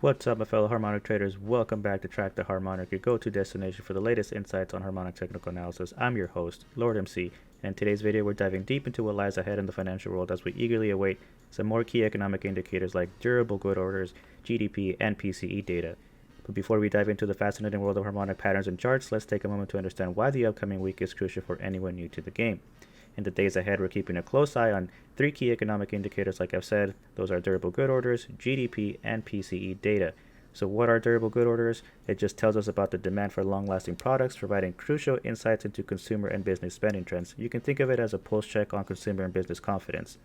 What's up, my fellow Harmonic traders? Welcome back to Track the Harmonic, your go-to destination for the latest insights on Harmonic technical analysis. I'm your host, Lord MC, and in today's video we're diving deep into what lies ahead in the financial world as we eagerly await some more key economic indicators like durable good orders, GDP, and PCE data. But before we dive into the fascinating world of harmonic patterns and charts, let's take a moment to understand why the upcoming week is crucial for anyone new to the game. In the days ahead, we're keeping a close eye on three key economic indicators, like I've said. Those are durable good orders, GDP, and PCE data. So what are durable good orders? It just tells us about the demand for long-lasting products, providing crucial insights into consumer and business spending trends. You can think of it as a pulse check on consumer and business confidence.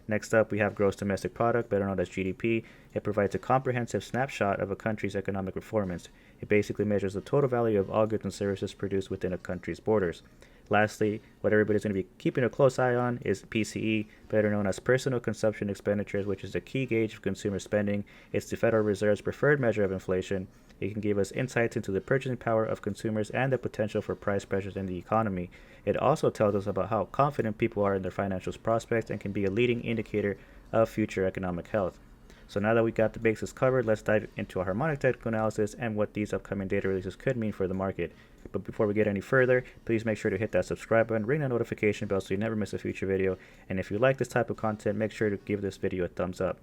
Next up, we have gross domestic product, better known as GDP. It provides a comprehensive snapshot of a country's economic performance. It basically measures the total value of all goods and services produced within a country's borders. Lastly, what everybody's going to be keeping a close eye on is PCE, better known as personal consumption expenditures, which is a key gauge of consumer spending. It's the Federal Reserve's preferred measure of inflation. It can give us insights into the purchasing power of consumers and the potential for price pressures in the economy. It also tells us about how confident people are in their financial prospects and can be a leading indicator of future economic health. So now that we got the basics covered, let's dive into a harmonic technical analysis and what these upcoming data releases could mean for the market. But before we get any further, please make sure to hit that subscribe button, ring that notification bell so you never miss a future video. And if you like this type of content, make sure to give this video a thumbs up.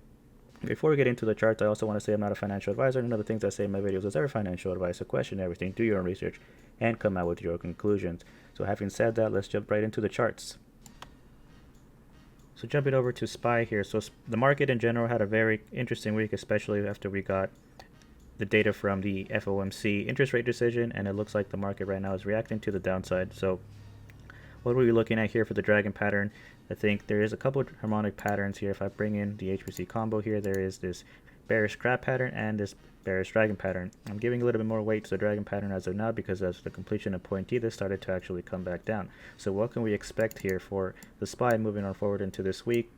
Before we get into the charts, I also want to say I'm not a financial advisor, and another things I say in my videos is ever financial advice, so question everything, do your own research, and come out with your own conclusions. So having said that, let's jump right into the charts. So jumping over to SPY here, so the market in general had a very interesting week, especially after we got the data from the FOMC interest rate decision, and it looks like the market right now is reacting to the downside. So what are we looking at here for the dragon pattern? I think there is a couple of harmonic patterns here. If I bring in the HPC combo here, there is this bearish crab pattern and this bearish dragon pattern. I'm giving a little bit more weight to the dragon pattern as of now because as the completion of point D, this started to actually come back down. So what can we expect here for the SPY moving on forward into this week?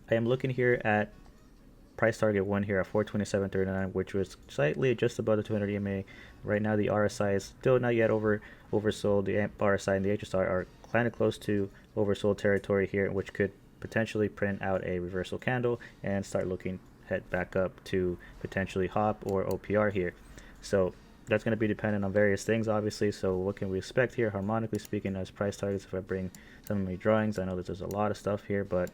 I am looking here at price target 1 here at 427.39, which was slightly just above the 200 EMA. Right now the RSI is still not yet oversold. The RSI and the HSI are kind of close to oversold territory here, which could potentially print out a reversal candle and start looking head back up to potentially hop or OPR here. So that's going to be dependent on various things, obviously. So what can we expect here, harmonically speaking, as price targets? If I bring some of my drawings, I know that there's a lot of stuff here, but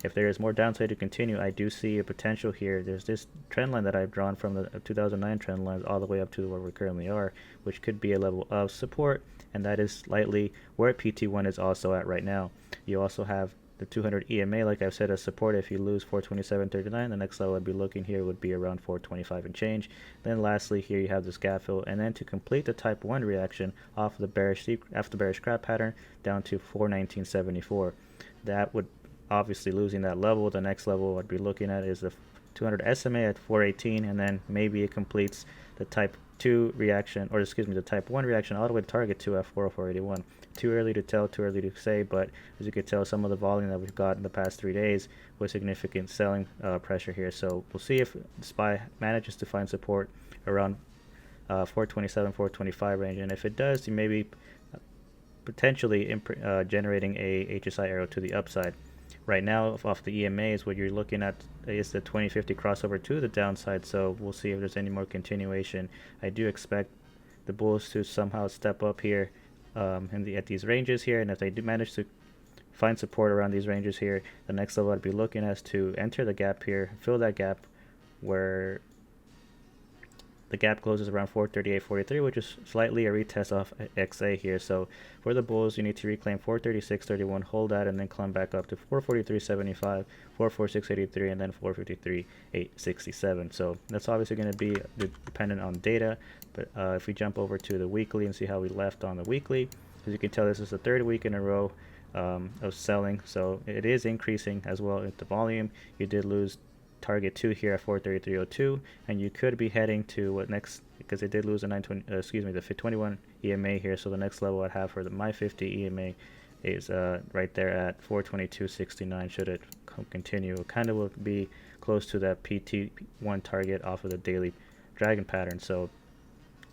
if there is more downside to continue, I do see a potential here. There's this trend line that I've drawn from the 2009 trend lines all the way up to where we currently are, which could be a level of support, and that is slightly where PT1 is also at right now. You also have the 200 EMA, like I've said, as support. If you lose 427.39, the next level I'd be looking here would be around 425 and change. Then lastly, here you have this gap fill, and then to complete the type 1 reaction off the bearish crab pattern down to 419.74. That would obviously, losing that level, the next level I'd be looking at is the 200 SMA at 418, and then maybe it completes the type 2 reaction, or excuse me, the type 1 reaction all the way to target 2 at 404.81. Too early to tell, too early to say, but as you can tell, some of the volume that we've got in the past 3 days was significant selling pressure here. So we'll see if the SPY manages to find support around 427, 425 range, and if it does, you may be potentially generating a HSI arrow to the upside. Right now, off the EMAs, what you're looking at is the 2050 crossover to the downside, so we'll see if there's any more continuation. I do expect the bulls to somehow step up here at these ranges here, and if they do manage to find support around these ranges here, the next level I'd be looking at is to enter the gap here, fill that gap where the gap closes around 438.43, which is slightly a retest off XA here. So for the bulls, you need to reclaim 436.31, hold that, and then climb back up to 443.75, 446.83, and then 453.867. So that's obviously going to be dependent on data. But if we jump over to the weekly and see how we left on the weekly, as you can tell, this is the third week in a row of selling. So it is increasing as well at the volume. You did lose target 2 here at 433.02, and you could be heading to what next, because it did lose a the 21 EMA here. So the next level I'd have for my 50 EMA is right there at 422.69. Should it continue, it kind of will be close to that PT1 target off of the daily dragon pattern. So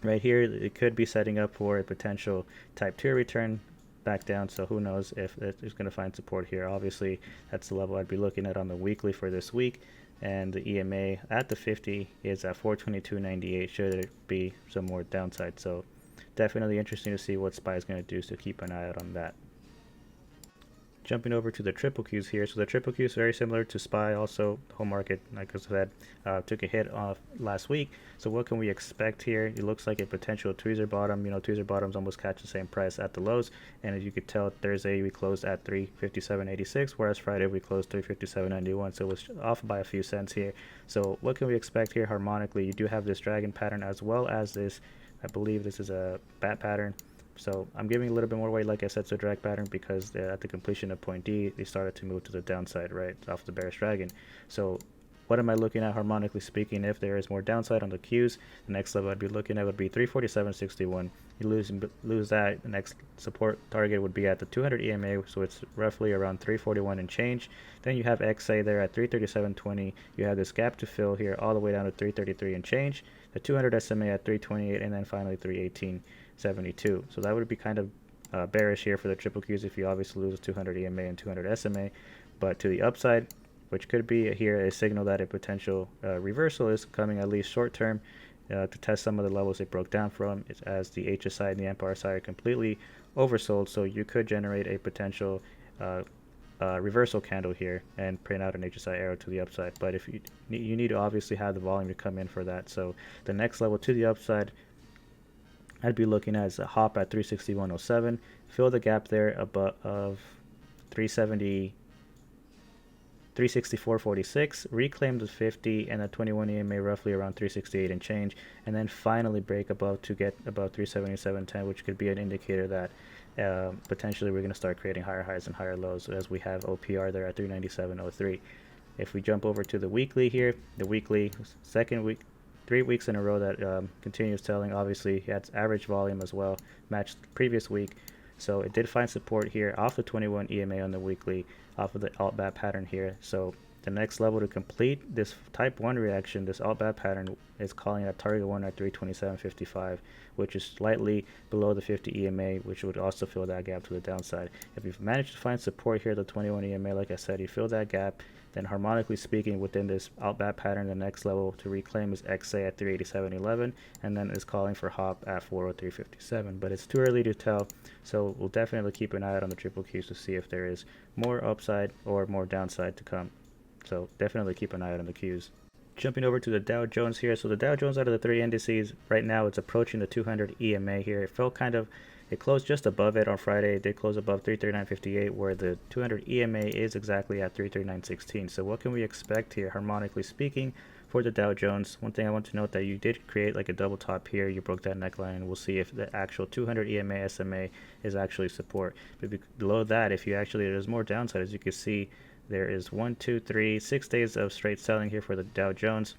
right here, it could be setting up for a potential type 2 return back down. So who knows if it's going to find support here. Obviously, that's the level I'd be looking at on the weekly for this week. and the EMA at the 50 is at 422.98 should it be some more downside. So definitely interesting to see what SPY is going to do, so keep an eye out on that. Jumping over to the triple Qs here. So the triple Q is very similar to SPY. Also, the whole market, like I said, took a hit off last week. So what can we expect here? It looks like a potential tweezer bottom. You know, tweezer bottoms almost catch the same price at the lows. And as you could tell, Thursday we closed at 357.86, whereas Friday we closed 357.91. So it was off by a few cents here. So what can we expect here harmonically? You do have this dragon pattern as well as this, I believe this is a bat pattern. So I'm giving a little bit more weight, like I said, to drag pattern because at the completion of point D, they started to move to the downside, right, off the bearish dragon. So what am I looking at harmonically speaking? If there is more downside on the Qs, the next level I'd be looking at would be 347.61. You lose that, the next support target would be at the 200 EMA, so it's roughly around 341 and change. Then you have XA there at 337.20. You have this gap to fill here all the way down to 333 and change. The 200 SMA at 328, and then finally 318.72. So that would be kind of bearish here for the triple Qs if you obviously lose 200 EMA and 200 SMA. But to the upside, which could be here a signal that a potential reversal is coming, at least short term, to test some of the levels it broke down from. It's as the HSI and the MPRSI are completely oversold, so you could generate a potential reversal candle here and print out an HSI arrow to the upside. But if you need to obviously have the volume to come in for that. So the next level to the upside I'd be looking at is a hop at 361.07, fill the gap there above 364.46, reclaim the 50 and the 21 EMA roughly around 368 and change, and then finally break above to get above 377.10, which could be an indicator that potentially we're going to start creating higher highs and higher lows, as we have OPR there at 397.03. If we jump over to the weekly here, the weekly second week, 3 weeks in a row that continues selling. Obviously it's average volume as well, matched previous week. So it did find support here off the 21 EMA on the weekly, off of the alt bat pattern here. So the next level to complete this type 1 reaction, this alt bat pattern, is calling at target 1 at 327.55, which is slightly below the 50 EMA, which would also fill that gap to the downside. If you've managed to find support here, the 21 EMA, like I said, you fill that gap, then harmonically speaking within this alt bat pattern, the next level to reclaim is XA at 387.11, and then is calling for hop at 403.57. But it's too early to tell, so we'll definitely keep an eye out on the triple Qs to see if there is more upside or more downside to come. So definitely keep an eye out on the Qs. Jumping over to the Dow Jones here. So the Dow Jones, out of the 3 indices, right now it's approaching the 200 EMA here. It closed just above it on Friday. It did close above 339.58, where the 200 EMA is exactly at 339.16. So what can we expect here, harmonically speaking, for the Dow Jones? One thing I want to note, that you did create like a double top here. You broke that neckline, and we'll see if the actual 200 EMA SMA is actually support. But below that, there's more downside. As you can see, there is 6 days of straight selling here for the Dow Jones.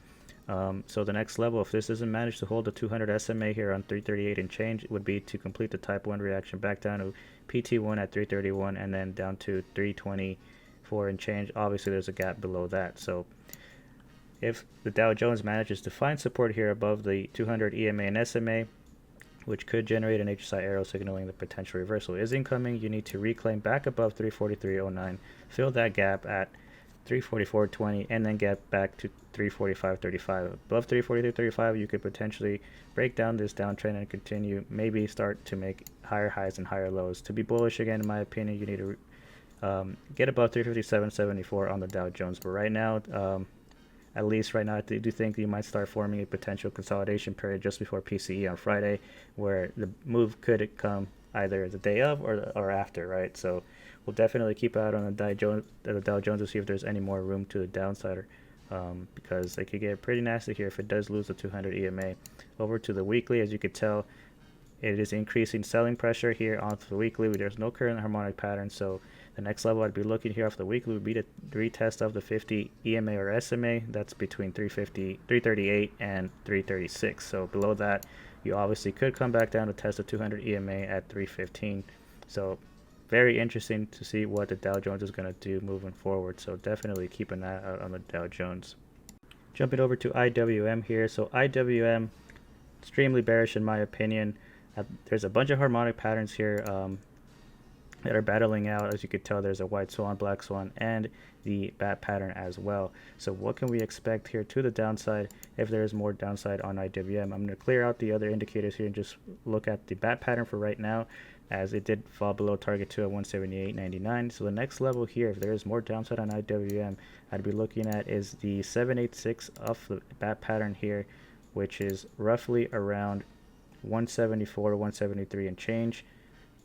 So the next level, if this doesn't manage to hold the 200 SMA here on 338 and change, it would be to complete the type 1 reaction back down to PT1 at 331 and then down to 324 and change. Obviously there's a gap below that. So if the Dow Jones manages to find support here above the 200 EMA and SMA, which could generate an HSI arrow signaling the potential reversal is incoming, you need to reclaim back above 343.09, fill that gap at 344.20, and then get back to 345.35. Above 343.35, you could potentially break down this downtrend and continue, maybe start to make higher highs and higher lows. To be bullish again, in my opinion, you need to get above 357.74 on the Dow Jones. But right now, at least right now, I do think you might start forming a potential consolidation period just before PCE on Friday, where the move could come either the day of or after, right? So we'll definitely keep out on the Dow Jones to see if there's any more room to the downside, because they could get pretty nasty here if it does lose the 200 EMA. Over to the weekly, as you could tell, it is increasing selling pressure here on the weekly. There's no current harmonic pattern, so the next level I'd be looking here off the weekly would be the retest of the 50 EMA or SMA. That's between 338 and 336. So below that, you obviously could come back down to test the 200 EMA at 315. So very interesting to see what the Dow Jones is going to do moving forward. So definitely keep an eye out on the Dow Jones. Jumping over to IWM here. So IWM, extremely bearish in my opinion. There's a bunch of harmonic patterns here. that are battling out. As you could tell, there's a white swan, black swan, and the bat pattern as well. So what can we expect here to the downside if there is more downside on IWM? I'm going to clear out the other indicators here and just look at the bat pattern for right now, as it did fall below target 2 at 178.99. So the next level here, if there is more downside on IWM, I'd be looking at is the 786 off the bat pattern here, which is roughly around 174 to 173 and change.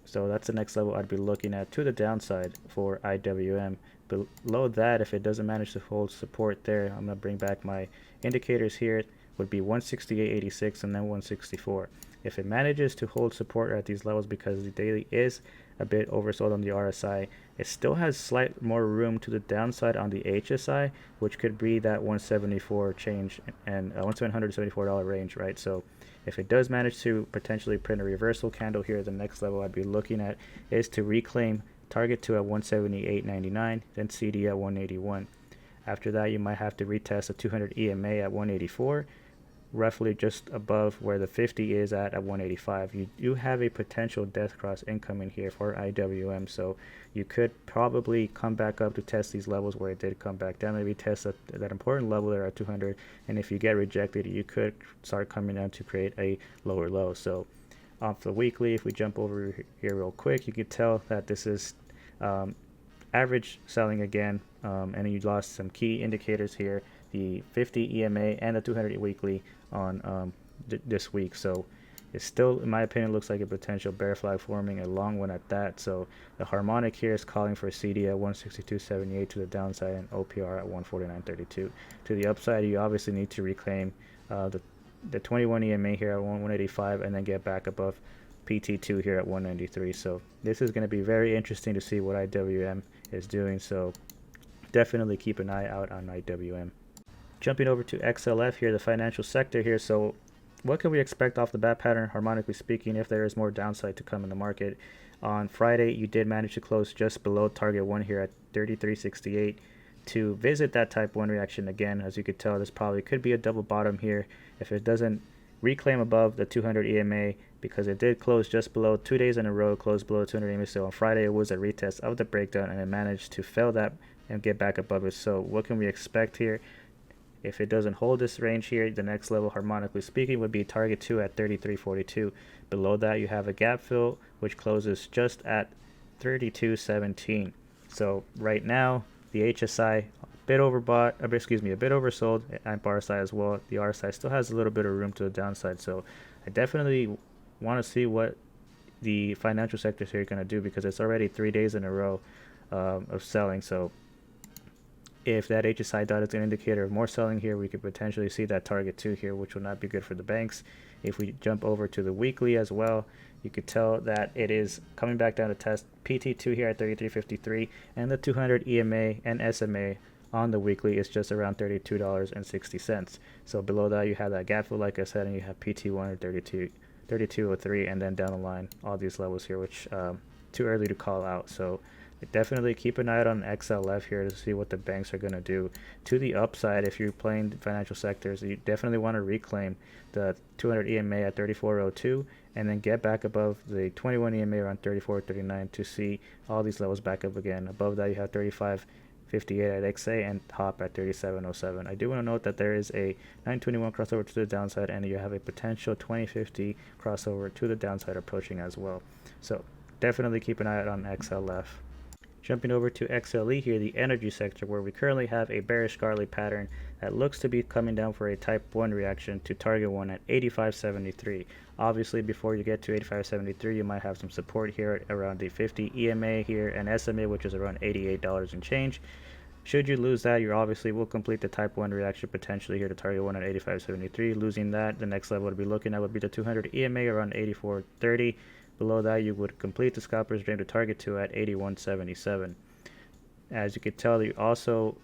So that's the next level I'd be looking at to the downside for IWM. Below that, if it doesn't manage to hold support there, I'm going to bring back my indicators here, would be 168.86 and then 164. If it manages to hold support at these levels, because the daily is a bit oversold on the RSI, it still has slight more room to the downside on the HSI, which could be that 174 change and $1,774 range, right? So if it does manage to potentially print a reversal candle here, the next level I'd be looking at is to reclaim target 2 at 178.99, then CD at 181. After that, you might have to retest a 200 EMA at 184, roughly just above where the 50 is at 185. You do have a potential death cross incoming here for IWM, so you could probably come back up to test these levels where it did come back down, maybe test that important level there at 200, and if you get rejected, you could start coming down to create a lower low. So off the weekly, if we jump over here real quick, you can tell that this is average selling again, and you lost some key indicators here, the 50 EMA and the 200 weekly on this week. So it still, in my opinion, looks like a potential bear flag forming, a long one at that. So the harmonic here is calling for CD at 162.78 to the downside and OPR at 149.32. To the upside, you obviously need to reclaim the 21 EMA here at 185 and then get back above PT2 here at 193. So this is going to be very interesting to see what IWM is doing. So definitely keep an eye out on IWM. Jumping over to XLF here, the financial sector here. So what can we expect off the bat pattern, harmonically speaking, if there is more downside to come in the market? On Friday, you did manage to close just below target 1 here at 33.68 to visit that type 1 reaction again. As you could tell, this probably could be a double bottom here if it doesn't reclaim above the 200 EMA, because it did close just below 2 days in a row, closed below 200 EMA. So on Friday, it was a retest of the breakdown, and it managed to fail that and get back above it. So what can we expect here? If it doesn't hold this range here, the next level, harmonically speaking, would be target 2 at 33.42. Below that, you have a gap fill, which closes just at 32.17. So right now, the HSI a bit overbought, a bit oversold, and RSI as well. The RSI still has a little bit of room to the downside. So I definitely want to see what the financial sector here is going to do, because it's already 3 days in a row of selling. So if that HSI dot is an indicator of more selling here, we could potentially see that target 2 here, which will not be good for the banks. If we jump over to the weekly as well, you could tell that it is coming back down to test PT2 here at 33.53, and the 200 EMA and SMA on the weekly is just around $32.60. So below that, you have that gap fill, like I said, and you have PT1 at 32.03, and then down the line, all these levels here, which too early to call out. So definitely keep an eye out on XLF here to see what the banks are going to do. To the upside, if you're playing financial sectors, you definitely want to reclaim the 200 EMA at 34.02 and then get back above the 21 EMA around 34.39 to see all these levels back up again. Above that, you have 35.58 at XA and HOP at 37.07. I do want to note that there is a 921 crossover to the downside, and you have a potential 2050 crossover to the downside approaching as well. So definitely keep an eye out on XLF. Jumping over to XLE here, the energy sector, where we currently have a bearish Garley pattern that looks to be coming down for a type 1 reaction to target 1 at 85.73. Obviously, before you get to 85.73, you might have some support here around the 50 EMA here and SMA, which is around $88 and change. Should you lose that, you obviously will complete the type 1 reaction potentially here to target 1 at 85.73. Losing that, the next level to be looking at would be the 200 EMA around 84.30. Below that, you would complete the scalper's dream to target 2 at 81.77. As you could tell, you're also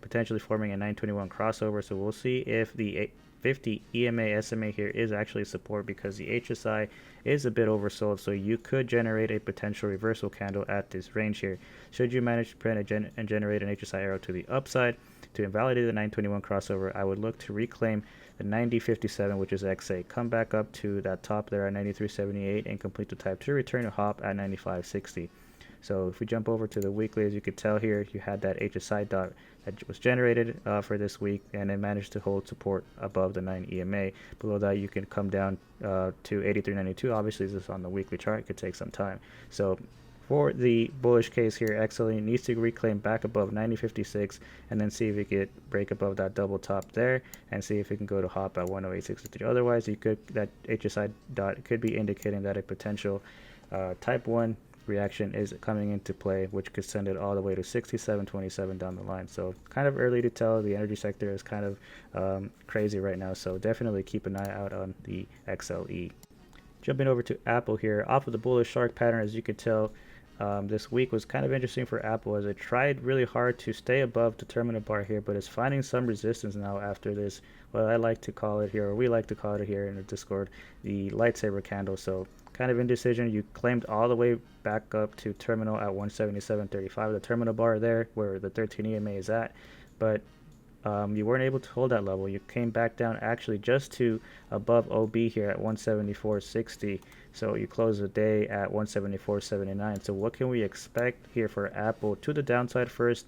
potentially forming a 921 crossover, so we'll see if the 50 EMA SMA here is actually support, because the HSI is a bit oversold, so you could generate a potential reversal candle at this range here. Should you manage to print and generate an HSI arrow to the upside to invalidate the 921 crossover, I would look to reclaim the 90.57, which is XA, come back up to that top there at 93.78 and complete the type 2 return to HOP at 95.60. So if we jump over to the weekly, as you could tell here, you had that HSI dot that was generated for this week, and it managed to hold support above the 9 EMA. Below that, you can come down to 83.92. Obviously, this is on the weekly chart. It could take some time. So for the bullish case here, XLE needs to reclaim back above 90.56 and then see if it could break above that double top there and see if it can go to hop at 108.63. Otherwise, that HSI dot could be indicating that a potential type 1 reaction is coming into play, which could send it all the way to 67.27 down the line. So kind of early to tell. The energy sector is kind of crazy right now, so definitely keep an eye out on the XLE. Jumping over to Apple here, off of the bullish shark pattern, as you could tell, this week was kind of interesting for Apple as it tried really hard to stay above the terminal bar here, but it's finding some resistance now after this, well, I like to call it here, or we like to call it here in the Discord, the lightsaber candle. So kind of indecision. You claimed all the way back up to terminal at 177.35, the terminal bar there where the 13 EMA is at, but you weren't able to hold that level. You came back down actually just to above OB here at 174.60. So you close the day at 174.79. So what can we expect here for Apple? To the downside first.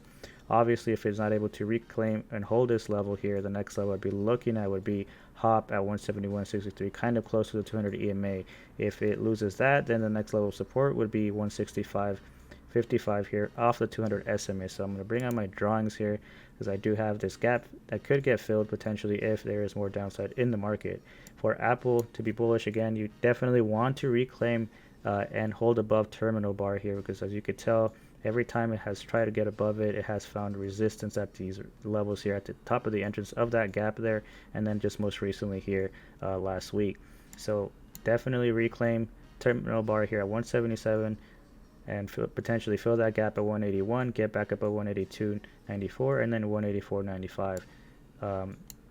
Obviously, if it's not able to reclaim and hold this level here, the next level I'd be looking at would be hop at 171.63, kind of close to the 200 EMA. If it loses that, then the next level of support would be 165.55 here off the 200 SMA. So I'm going to bring on my drawings here because I do have this gap that could get filled potentially if there is more downside in the market. For Apple to be bullish again, you definitely want to reclaim and hold above terminal bar here, because as you could tell, every time it has tried to get above it, it has found resistance at these levels here at the top of the entrance of that gap there, and then just most recently here last week. So definitely reclaim terminal bar here at 177 and potentially fill that gap at 181, get back up at 182.94, and then 184.95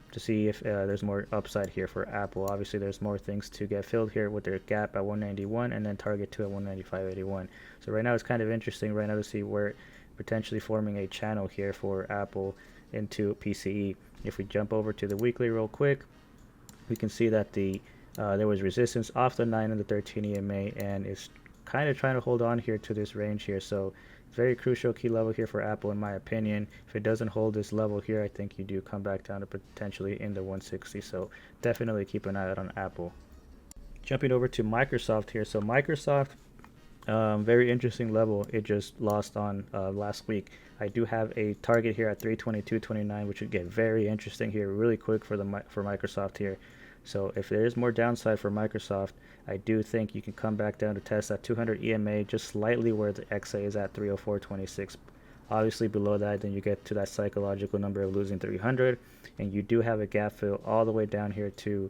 to see if there's more upside here for Apple. Obviously, there's more things to get filled here with their gap at 191 and then target 2 at 195.81. So right now it's kind of interesting right now to see where potentially forming a channel here for Apple into PCE. If we jump over to the weekly real quick, we can see that there was resistance off the 9 and the 13 EMA, and it's kind of trying to hold on here to this range here. So very crucial key level here for Apple in my opinion. If it doesn't hold this level here, I think you do come back down to potentially in the 160. So definitely keep an eye out on Apple. Jumping over to Microsoft here. So Microsoft, very interesting level it just lost on last week. I do have a target here at 322.29, which would get very interesting here really quick for Microsoft here. So if there is more downside for Microsoft, I do think you can come back down to test that 200 EMA just slightly where the XA is at 304.26. Obviously below that, then you get to that psychological number of losing 300, and you do have a gap fill all the way down here to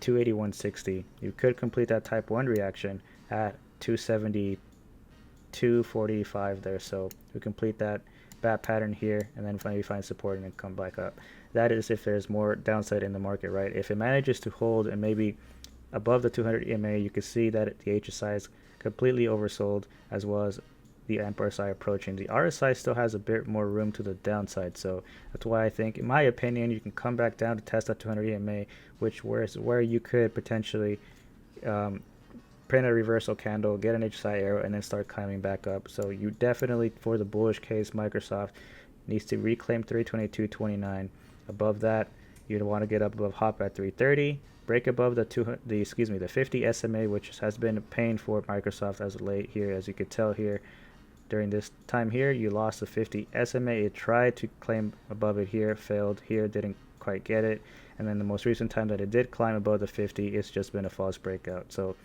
281.60. You could complete that type 1 reaction at 272.45 there. So we complete that bat pattern here and then maybe find support and then come back up. That is if there's more downside in the market, right? If it manages to hold and maybe above the 200 EMA, you can see that the HSI is completely oversold, as well as the RSI approaching. The RSI still has a bit more room to the downside, so that's why I think, in my opinion, you can come back down to test that 200 EMA, where you could potentially print a reversal candle, get an HSI arrow, and then start climbing back up. So you definitely, for the bullish case, Microsoft needs to reclaim 322.29. Above that, you'd want to get up above hop at 330, break above the 50 SMA, which has been a pain for Microsoft as of late here. As you could tell here, during this time here, you lost the 50 SMA. It tried to claim above it here, failed here, didn't quite get it. And then the most recent time that it did climb above the 50, it's just been a false breakout. So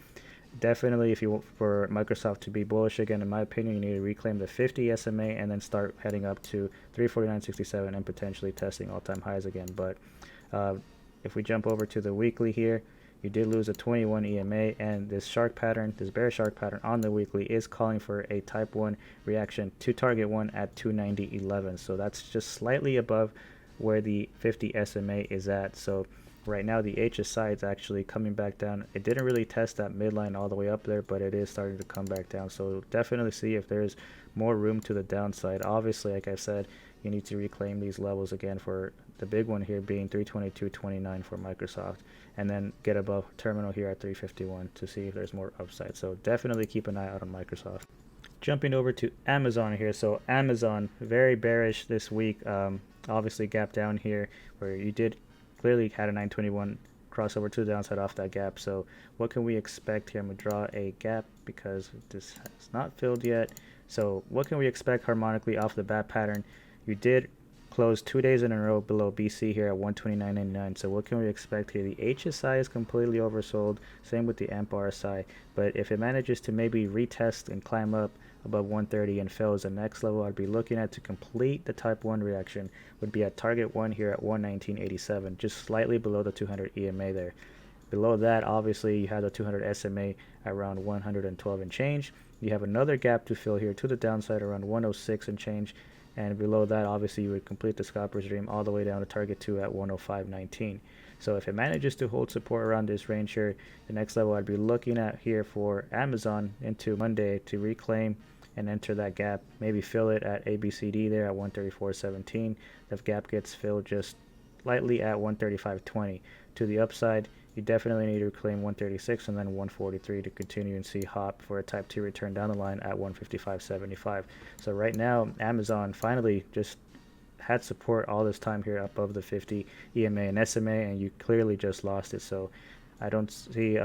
definitely, if you want for Microsoft to be bullish again, in my opinion, you need to reclaim the 50 SMA and then start heading up to 349.67 and potentially testing all-time highs again. But if we jump over to the weekly here, you did lose a 21 EMA, and this shark pattern, this bear shark pattern on the weekly is calling for a type 1 reaction to target 1 at 290.11. So that's just slightly above where the 50 SMA is at. So right now the HSI is actually coming back down. It didn't really test that midline all the way up there, but it is starting to come back down. So definitely see if there's more room to the downside. Obviously, like I said, you need to reclaim these levels again, for the big one here being 322.29 for Microsoft, and then get above terminal here at 351 to see if there's more upside. So definitely keep an eye out on Microsoft. Jumping over to Amazon here. So Amazon, very bearish this week. Obviously gap down here where you did clearly had a 921 crossover to the downside off that gap. So what can we expect here? I'm going to draw a gap because this has not filled yet. So what can we expect harmonically off the bat pattern? You did close 2 days in a row below BC here at 129.99. So what can we expect here? The HSI is completely oversold. Same with the AMP RSI. But if it manages to maybe retest and climb up above 130 and fails, the next level I'd be looking at to complete the type 1 reaction would be at target 1 here at 119.87, just slightly below the 200 EMA there. Below that, obviously, you have the 200 SMA around 112 and change. You have another gap to fill here to the downside around 106 and change. And below that, obviously, you would complete the scalper's dream all the way down to target 2 at 105.19. So if it manages to hold support around this range here, the next level I'd be looking at here for Amazon into Monday to reclaim and enter that gap, maybe fill it at ABCD there at 134.17. The gap gets filled just slightly at 135.20. To the upside, you definitely need to reclaim 136 and then 143 to continue and see hop for a type 2 return down the line at 155.75. So right now, Amazon finally just had support all this time here above the 50 EMA and SMA, and you clearly just lost it. So I don't see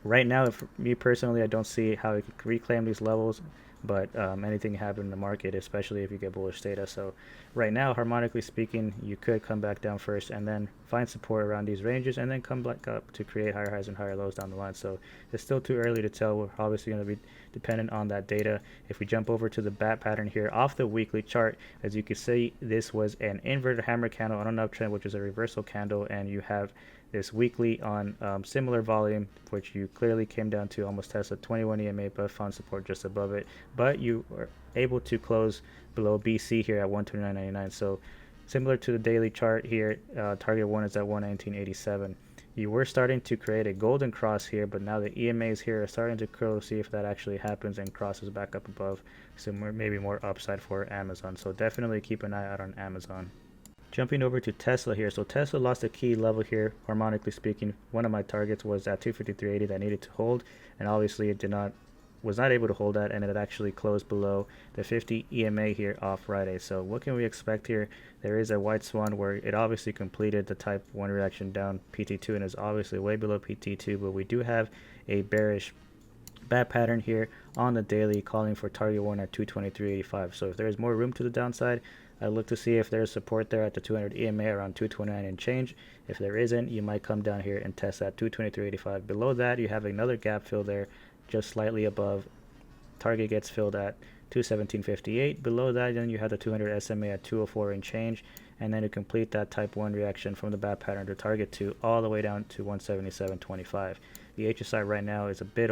right now, if me personally, I don't see how it could reclaim these levels, but anything can happen in the market, especially if you get bullish data. So right now, harmonically speaking, you could come back down first and then find support around these ranges and then come back up to create higher highs and higher lows down the line. So it's still too early to tell. We're obviously going to be dependent on that data. If we jump over to the bat pattern here off the weekly chart, as you can see, this was an inverted hammer candle on an uptrend, which is a reversal candle, and you have this weekly on similar volume, which you clearly came down to almost tested 21 EMA, but found support just above it. But you were able to close below BC here at 129.99. So similar to the daily chart here, target 1 is at 119.87. You were starting to create a golden cross here, but now the EMAs here are starting to curl to see if that actually happens and crosses back up above. So maybe more upside for Amazon. So definitely keep an eye out on Amazon. Jumping over to Tesla here. So Tesla lost a key level here, harmonically speaking. One of my targets was at 253.80 that needed to hold, and obviously it was not able to hold that, and it actually closed below the 50 EMA here off Friday. So what can we expect here? There is a white swan where it obviously completed the type 1 reaction down PT2 and is obviously way below PT2, but we do have a bearish bat pattern here on the daily calling for target 1 at 223.85. So if there is more room to the downside, I look to see if there's support there at the 200 EMA around 229 and change. If there isn't, you might come down here and test at 223.85. Below that, you have another gap fill there, just slightly above. Target gets filled at 217.58. Below that, then you have the 200 SMA at 204 and change, and then to complete that type 1 reaction from the bat pattern to target 2 all the way down to 177.25. The HSI right now is a bit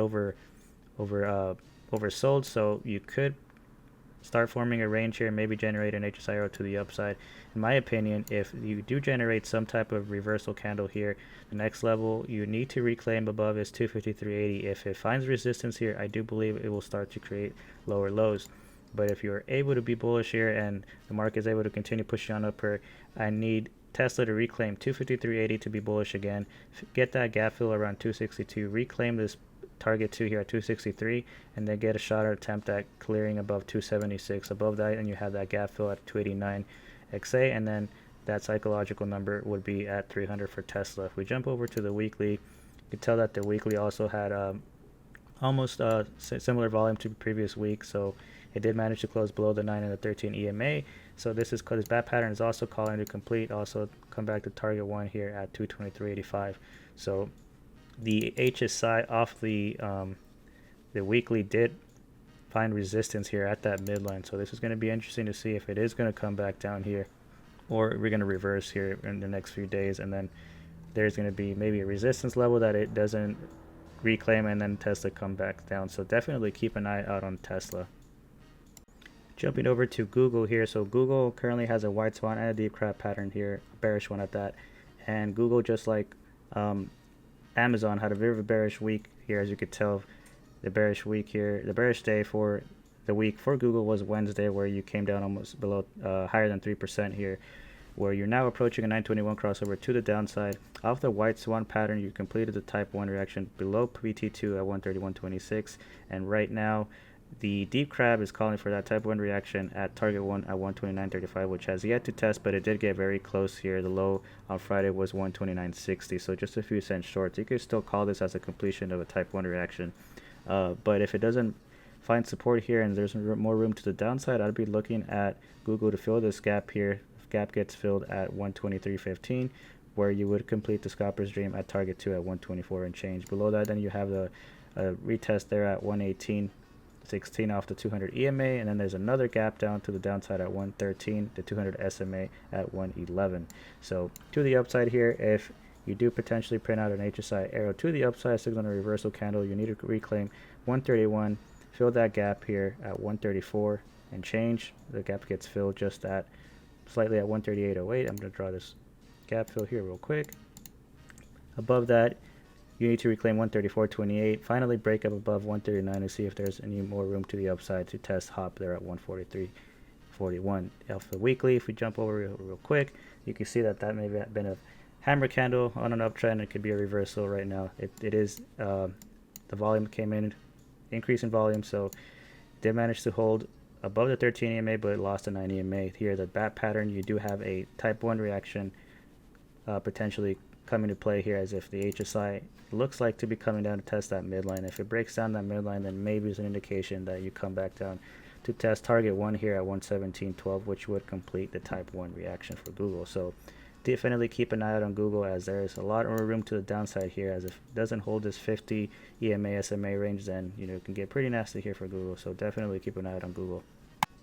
oversold, so you could start forming a range here and maybe generate an HSI arrow to the upside. In my opinion, if you do generate some type of reversal candle here, the next level you need to reclaim above is 253.80. If it finds resistance here, I do believe it will start to create lower lows. But if you're able to be bullish here and the market is able to continue pushing on up here, I need Tesla to reclaim 253.80 to be bullish again. Get that gap fill around 262, reclaim this target 2 here at 263, and then get a shot or attempt at clearing above 276. Above that, and you have that gap fill at 289 XA, and then that psychological number would be at 300 for Tesla. If we jump over to the weekly, you can tell that the weekly also had almost similar volume to the previous week, so it did manage to close below the 9 and the 13 EMA. So this bat pattern is also calling to complete, also come back to target 1 here at 223.85. So the HSI off the weekly did find resistance here at that midline. So this is going to be interesting to see if it is going to come back down here, or we're going to reverse here in the next few days, and then there's going to be maybe a resistance level that it doesn't reclaim, and then Tesla come back down. So definitely keep an eye out on Tesla. Jumping over to Google here. So Google currently has a white swan and a deep crab pattern here, a bearish one at that. And Google, just like Amazon, had a very bearish week here. As you could tell, the bearish week here, the bearish day for the week for Google was Wednesday, where you came down almost below higher than 3% here. where you're now approaching a 921 crossover to the downside. Off the white swan pattern, you completed the type 1 reaction below PT2 at 131.26, and right now the deep crab is calling for that type 1 reaction at target 1 at 129.35, which has yet to test, but it did get very close here. The low on Friday was 129.60, so just a few cents short. So you could still call this as a completion of a type 1 reaction. But if it doesn't find support here and there's more room to the downside, I'd be looking at Google to fill this gap here. If gap gets filled at 123.15, where you would complete the scalper's dream at target 2 at 124 and change. Below that, then you have the retest there at 118.16 off the 200 EMA, and then there's another gap down to the downside at 113, the 200 SMA at 111. So to the upside here, if you do potentially print out an HSI arrow to the upside, signal a reversal candle, you need to reclaim 131, fill that gap here at 134 and change. The gap gets filled just at slightly at 138.08. I'm going to draw this gap fill here real quick. Above that, you need to reclaim 134.28. Finally break up above 139 to see if there's any more room to the upside to test hop there at 143.41. Off the weekly, if we jump over real quick, you can see that that may have been a hammer candle on an uptrend. It could be a reversal right now. It is the volume came in, increase in volume, so did manage to hold above the 13 EMA, but it lost a 9 EMA. Here, the bat pattern, you do have a type 1 reaction potentially coming to play here, as if the HSI looks like to be coming down to test that midline. If it breaks down that midline, then maybe it's an indication that you come back down to test target 1 here at 117.12, which would complete the type 1 reaction for Google. So definitely keep an eye out on Google, as there is a lot more room to the downside here, as if it doesn't hold this 50 EMA SMA range, then it can get pretty nasty here for Google. So definitely keep an eye out on Google.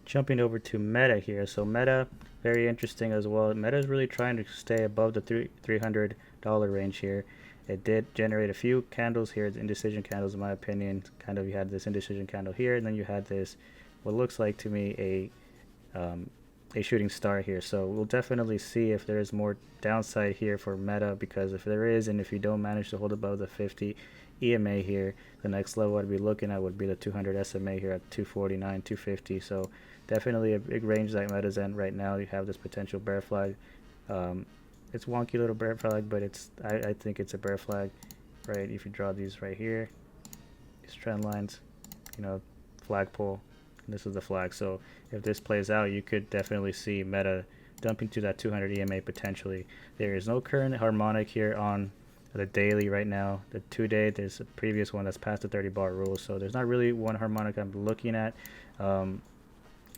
Jumping over to Meta here. So Meta, very interesting as well. Meta is really trying to stay above the $300 range here. It did generate a few candles here, indecision candles in my opinion. Kind of, you had this indecision candle here, and then you had this, what looks like to me a shooting star here. So we'll definitely see if there is more downside here for Meta, because if there is, and if you don't manage to hold above the 50 EMA here, the next level I'd be looking at would be the 200 SMA here at 249, 250. So definitely a big range that Meta's in right now. You have this potential bear flag. It's wonky little bear flag, but I think it's a bear flag, right? If you draw these right here, these trend lines, flagpole, and this is the flag. So if this plays out, you could definitely see Meta dumping to that 200 EMA potentially. There is no current harmonic here on the daily right now. The 2-day, there's a previous one that's past the 30-bar rule, so there's not really one harmonic I'm looking at.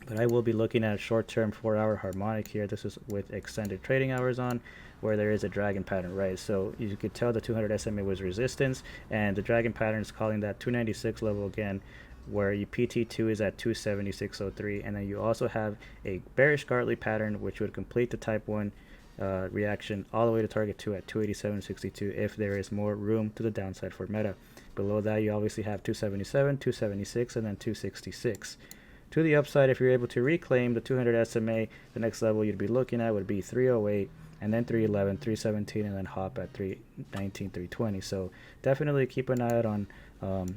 But I will be looking at a short-term 4-hour harmonic here. This is with extended trading hours on, where there is a dragon pattern, right? So you could tell the 200 SMA was resistance, and the dragon pattern is calling that 296 level again, where your PT2 is at 276.03, and then you also have a bearish Gartley pattern, which would complete the type 1 reaction all the way to target 2 at 287.62 if there is more room to the downside for Meta. Below that, you obviously have 277, 276, and then 266. To the upside, if you're able to reclaim the 200 SMA, the next level you'd be looking at would be 308, and then 311, 317, and then hop at 319, 320. So definitely keep an eye out on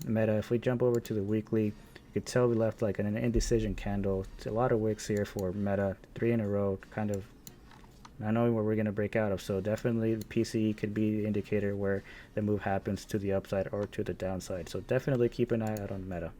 Meta. If we jump over to the weekly, you could tell we left like an indecision candle. It's a lot of wicks here for Meta, 3 in a row, kind of not knowing where we're going to break out of. So definitely the PCE could be the indicator where the move happens to the upside or to the downside. So definitely keep an eye out on Meta.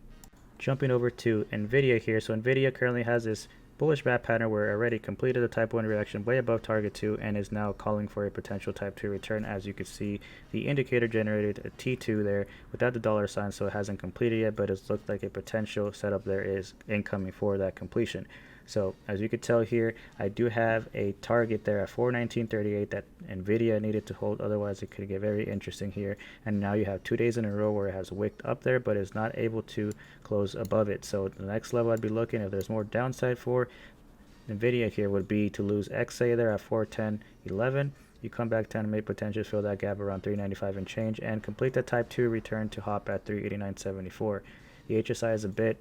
Jumping over to NVDA here. So NVDA currently has this bullish bat pattern where it already completed the type 1 reaction way above target 2 and is now calling for a potential type 2 return. As you can see, the indicator generated a T2 there without the dollar sign, so it hasn't completed yet, but it's looked like a potential setup there is incoming for that completion. So as you can tell here, I do have a target there at 419.38 that NVIDIA needed to hold, otherwise it could get very interesting here. And now you have 2 days in a row where it has wicked up there, but is not able to close above it. So the next level I'd be looking, if there's more downside for NVIDIA here, would be to lose XA there at 410.11. You come back down and may potentially fill that gap around 395 and change, and complete the type 2 return to hop at 389.74. The HSI is a bit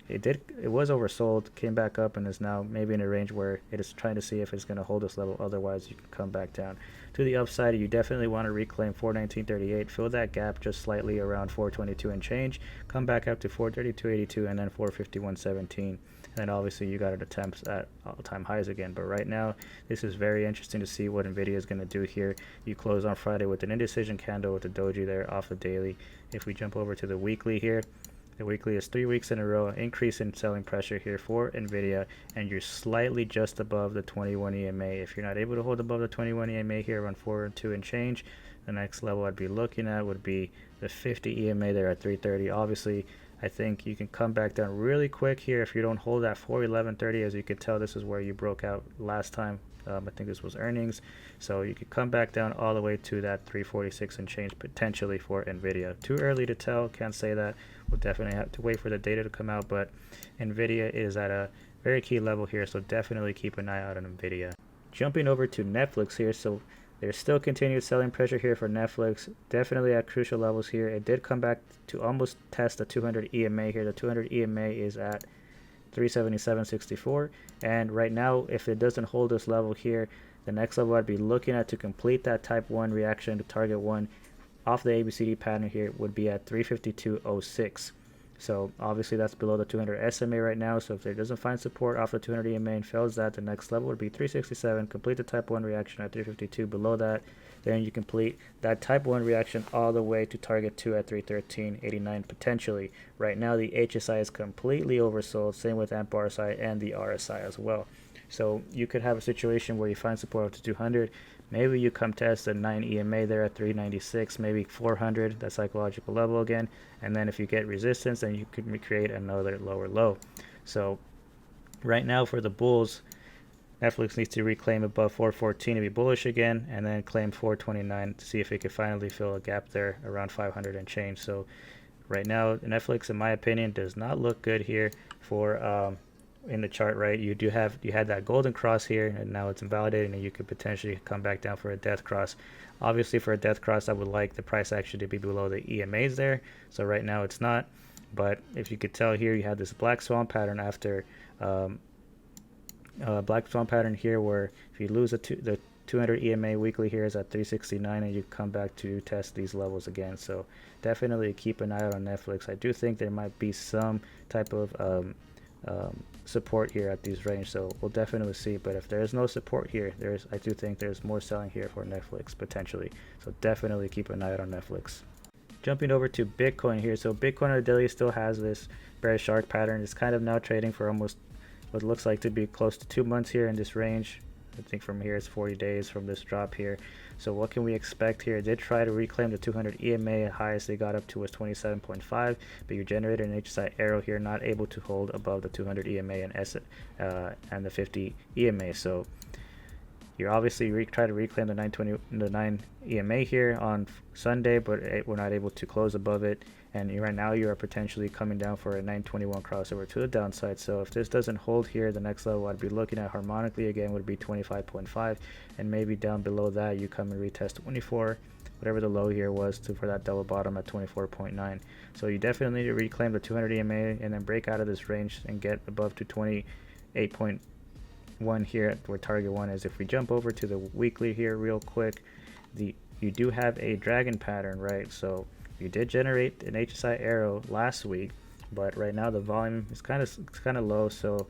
it was oversold, came back up, and is now maybe in a range where it is trying to see if it's going to hold this level. Otherwise, you can come back down to the upside. You definitely want to reclaim 419.38, fill that gap just slightly around 422 and change, come back up to 432.82, and then 451.17. And then obviously you got it attempts at all-time highs again. But right now, this is very interesting to see what NVIDIA is going to do here. You close on Friday with an indecision candle with the doji there off the daily. If we jump over to the weekly here, the weekly is 3 weeks in a row, increase in selling pressure here for NVIDIA, and you're slightly just above the 21 EMA. If you're not able to hold above the 21 EMA here around 402 and change, the next level I'd be looking at would be the 50 EMA there at 330. Obviously, I think you can come back down really quick here if you don't hold that 411.30. As you can tell, this is where you broke out last time. I think this was earnings. So you could come back down all the way to that 346 and change potentially for NVIDIA. Too early to tell, can't say that. We'll definitely have to wait for the data to come out, but NVIDIA is at a very key level here, so definitely keep an eye out on NVIDIA. Jumping over to Netflix here, so there's still continued selling pressure here for Netflix, definitely at crucial levels here. It did come back to almost test the 200 EMA here. The 200 EMA is at 377.64, and right now, if it doesn't hold this level here, the next level I'd be looking at to complete that type 1 reaction to target 1 off the ABCD pattern here would be at 352.06. So obviously that's below the 200 SMA right now, so if it doesn't find support off the 200 EMA and fails that, the next level would be 367, complete the type 1 reaction at 352. Below that, then you complete that type 1 reaction all the way to target 2 at 313.89 potentially. Right now the HSI is completely oversold, same with AMP RSI and the RSI as well. So you could have a situation where you find support up to 200, maybe you come test a 9 EMA there at 396, maybe 400, that psychological level again, and then if you get resistance, then you could create another lower low. So right now for the bulls, Netflix needs to reclaim above 414 to be bullish again, and then claim 429 to see if it could finally fill a gap there around 500 and change. So right now Netflix, in my opinion, does not look good here for in the chart, right? You had that golden cross here, and now it's invalidated, and you could potentially come back down for a death cross. Obviously for a death cross, I would like the price action to be below the EMAs there. So right now it's not, but if you could tell here, you had this black swan pattern after black swan pattern here, where if you lose the 200 EMA weekly here is at 369, and you come back to test these levels again. So definitely keep an eye out on Netflix. I do think there might be some type of support here at these range, so we'll definitely see. But if there is no support here, I do think there's more selling here for Netflix potentially, so definitely keep an eye out on Netflix. Jumping over to Bitcoin here, so Bitcoin on the daily still has this bearish shark pattern. It's kind of now trading for almost what looks like to be close to 2 months here in this range. I think from here it's 40 days from this drop here. So what can we expect here? It did try to reclaim the 200 EMA. Highest they got up to was 27.5, but you generated an HSI arrow here, not able to hold above the 200 EMA and the 50 EMA. So you're obviously try to reclaim the 9 EMA here on Sunday, but we're not able to close above it. And right now you are potentially coming down for a 921 crossover to the downside. So if this doesn't hold here, the next level I'd be looking at harmonically again would be 25.5, and maybe down below that you come and retest 24, whatever the low here was, for that double bottom at 24.9. So you definitely need to reclaim the 200 EMA and then break out of this range and get above to 28.1 here at where target 1 is. If we jump over to the weekly here real quick, you do have a dragon pattern, right? So you did generate an HSI arrow last week, but right now the volume is kind of low, so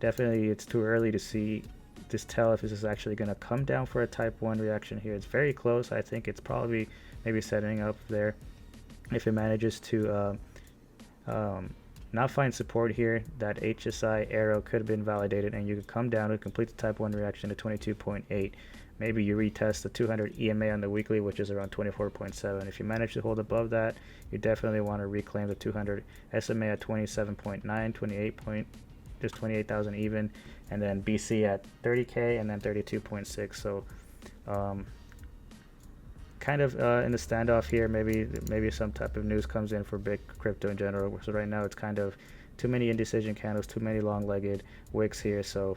definitely it's too early to tell if this is actually going to come down for a type 1 reaction here. It's very close. I think it's probably maybe setting up there. If it manages to not find support here, that HSI arrow could have been validated, and you could come down and complete the type 1 reaction to 22.8. Maybe you retest the 200 EMA on the weekly, which is around 24.7. If you manage to hold above that, you definitely want to reclaim the 200 SMA at 27.9, just 28,000 even, and then BC at 30K, and then 32.6. So kind of in the standoff here, maybe some type of news comes in for big crypto in general. So right now it's kind of too many indecision candles, too many long-legged wicks here. So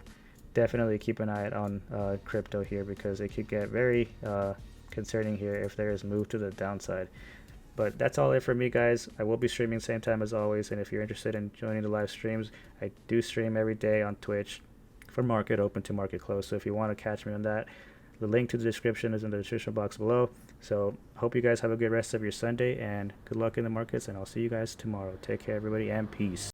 definitely keep an eye on crypto here, because it could get very concerning here if there is move to the downside. But that's all it for me, guys. I will be streaming same time as always, and if you're interested in joining the live streams, I do stream every day on Twitch from market open to market close. So if you want to catch me on that, the link to the description is in the description box below. So hope you guys have a good rest of your Sunday, and good luck in the markets, and I'll see you guys tomorrow. Take care, everybody, and peace.